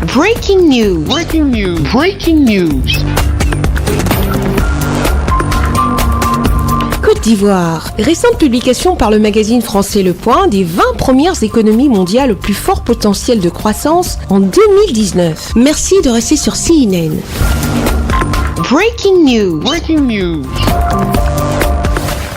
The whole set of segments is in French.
Breaking news. Breaking news. Breaking news. Côte d'Ivoire. Récente publication par le magazine français Le Point des 20 premières économies mondiales au plus fort potentiel de croissance en 2019. Merci de rester sur CNN. Breaking news. Breaking news.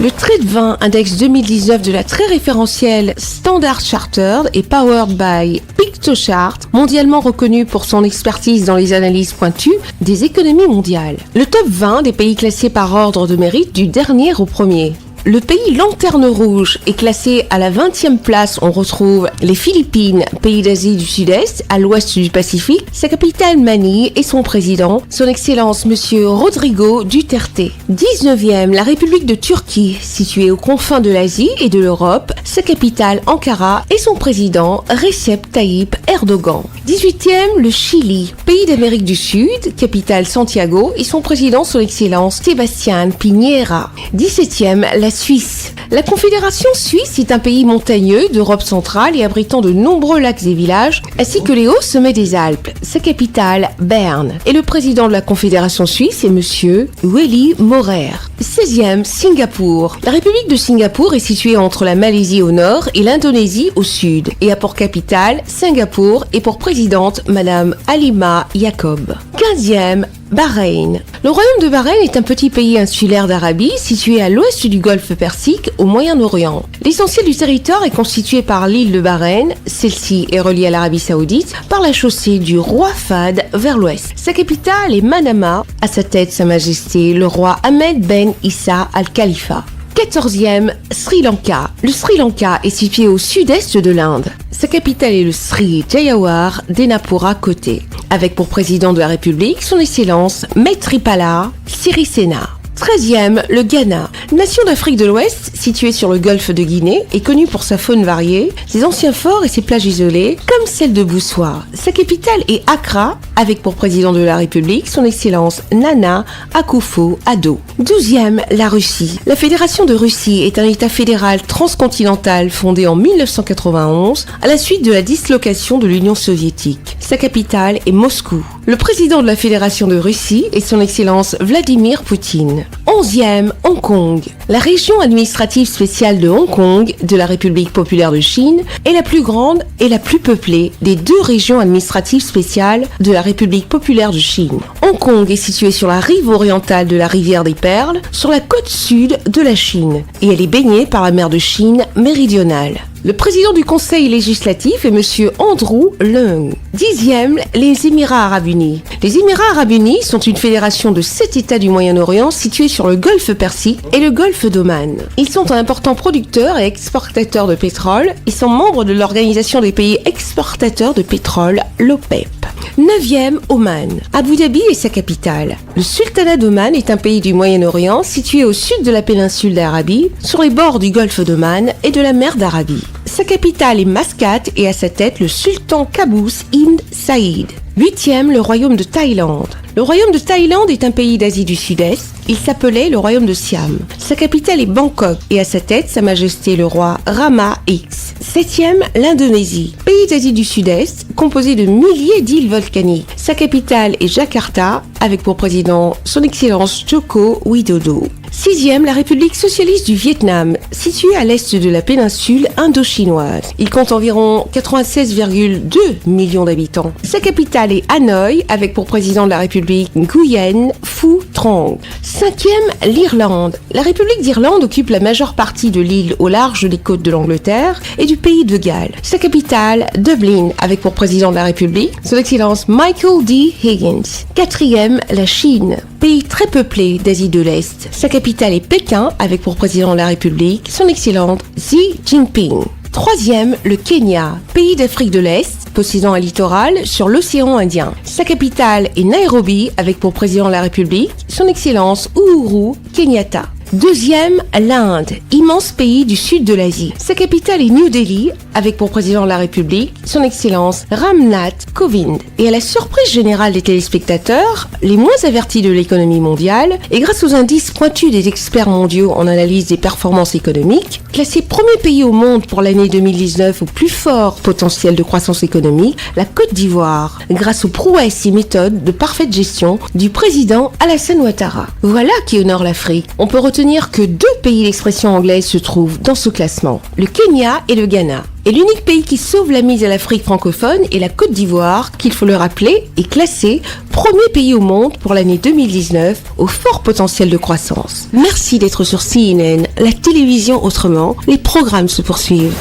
Le Trade 20 Index 2019 de la très référentielle Standard Chartered est powered by PictoChart, mondialement reconnu pour son expertise dans les analyses pointues des économies mondiales. Le top 20 des pays classés par ordre de mérite du dernier au premier. Le pays lanterne rouge est classé à la 20e place. On retrouve les Philippines, pays d'Asie du Sud-Est, à l'ouest du Pacifique, sa capitale Manille et son président, son excellence Monsieur Rodrigo Duterte. 19e, la République de Turquie, située aux confins de l'Asie et de l'Europe, sa capitale Ankara et son président Recep Tayyip Erdogan. 18e, le Chili, pays d'Amérique du Sud, capitale Santiago et son président, son excellence Sebastián Piñera. 17e, la Suisse. La Confédération suisse est un pays montagneux d'Europe centrale et abritant de nombreux lacs et villages, ainsi que les hauts sommets des Alpes. Sa capitale, Berne. Et le président de la Confédération suisse est Monsieur Wely Morer. 16e, Singapour. La République de Singapour est située entre la Malaisie au nord et l'Indonésie au sud, et a pour capitale Singapour et pour présidente Madame Halima Yacob. 15e, Bahreïn. Le royaume de Bahreïn est un petit pays insulaire d'Arabie situé à l'ouest du golfe Persique au Moyen-Orient. L'essentiel du territoire est constitué par l'île de Bahreïn. Celle-ci est reliée à l'Arabie Saoudite par la chaussée du roi Fahd vers l'ouest. Sa capitale est Manama. À sa tête, Sa Majesté le roi Ahmed Ben Issa Al Khalifa. 14e, Sri Lanka. Le Sri Lanka est situé au sud-est de l'Inde. Sa capitale est le Sri Jayawar Denapura Kotte, avec pour président de la République son excellence Maithripala Sirisena. 13e, le Ghana. Nation d'Afrique de l'Ouest, située sur le golfe de Guinée, est connue pour sa faune variée, ses anciens forts et ses plages isolées, comme celle de Boussoir. Sa capitale est Accra, avec pour président de la République son excellence Nana Akufo-Addo. 12e, la Russie. La Fédération de Russie est un État fédéral transcontinental fondé en 1991 à la suite de la dislocation de l'Union soviétique. Sa capitale est Moscou. Le président de la Fédération de Russie est son excellence Vladimir Poutine. 11e, Hong Kong. La région administrative spéciale de Hong Kong de la République populaire de Chine est la plus grande et la plus peuplée des deux régions administratives spéciales de la République populaire de Chine. Hong Kong est située sur la rive orientale de la rivière des Perles, sur la côte sud de la Chine, et elle est baignée par la mer de Chine méridionale. Le président du Conseil législatif est Monsieur Andrew Leung. 10e, les Émirats arabes unis. Les Émirats arabes unis sont une fédération de 7 États du Moyen-Orient situés sur le golfe Persique et le golfe d'Oman. Ils sont un important producteur et exportateur de pétrole et sont membres de l'Organisation des pays exportateurs de pétrole, l'OPEP. 9e, Oman. Abu Dhabi est sa capitale. Le sultanat d'Oman est un pays du Moyen-Orient situé au sud de la péninsule d'Arabie, sur les bords du golfe d'Oman et de la mer d'Arabie. Sa capitale est Mascate et à sa tête le sultan Qaboos Ibn Saïd. 8e, le royaume de Thaïlande. Le royaume de Thaïlande est un pays d'Asie du Sud-Est. Il s'appelait le royaume de Siam. Sa capitale est Bangkok et à sa tête Sa Majesté le roi Rama X. 7e, l'Indonésie. Pays d'Asie du Sud-Est, composé de milliers d'îles volcaniques. Sa capitale est Jakarta, avec pour président son excellence Joko Widodo. 6e, la République socialiste du Vietnam, située à l'est de la péninsule indo-chinoise. Il compte environ 96,2 millions d'habitants. Sa capitale est Hanoï, avec pour président de la République Nguyen Phu Trong. 5e, l'Irlande. La République d'Irlande occupe la majeure partie de l'île au large des côtes de l'Angleterre et du pays de Galles. Sa capitale, Dublin, avec pour président de la République son excellence Michael D. Higgins. 4e, la Chine. Pays très peuplé d'Asie de l'Est. Sa capitale est Pékin, avec pour président de la République son excellente Xi Jinping. 3e, le Kenya, pays d'Afrique de l'Est, possédant un littoral sur l'océan Indien. Sa capitale est Nairobi, avec pour président de la République son excellence Uhuru Kenyatta. Deuxième, l'Inde, immense pays du sud de l'Asie. Sa capitale est New Delhi, avec pour président de la République son Excellence Ramnath Kovind. Et à la surprise générale des téléspectateurs, les moins avertis de l'économie mondiale, et grâce aux indices pointus des experts mondiaux en analyse des performances économiques, classé premier pays au monde pour l'année 2019 au plus fort potentiel de croissance économique, la Côte d'Ivoire, grâce aux prouesses et méthodes de parfaite gestion du président Alassane Ouattara. Voilà qui honore l'Afrique. On peut retenir que 2 pays d'expression anglaise se trouvent dans ce classement, le Kenya et le Ghana. Et l'unique pays qui sauve la mise à l'Afrique francophone est la Côte d'Ivoire, qu'il faut le rappeler, est classé premier pays au monde pour l'année 2019 au fort potentiel de croissance. Merci d'être sur CNN, la télévision autrement. Les programmes se poursuivent.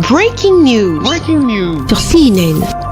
Breaking news. Breaking news. Sur CNN.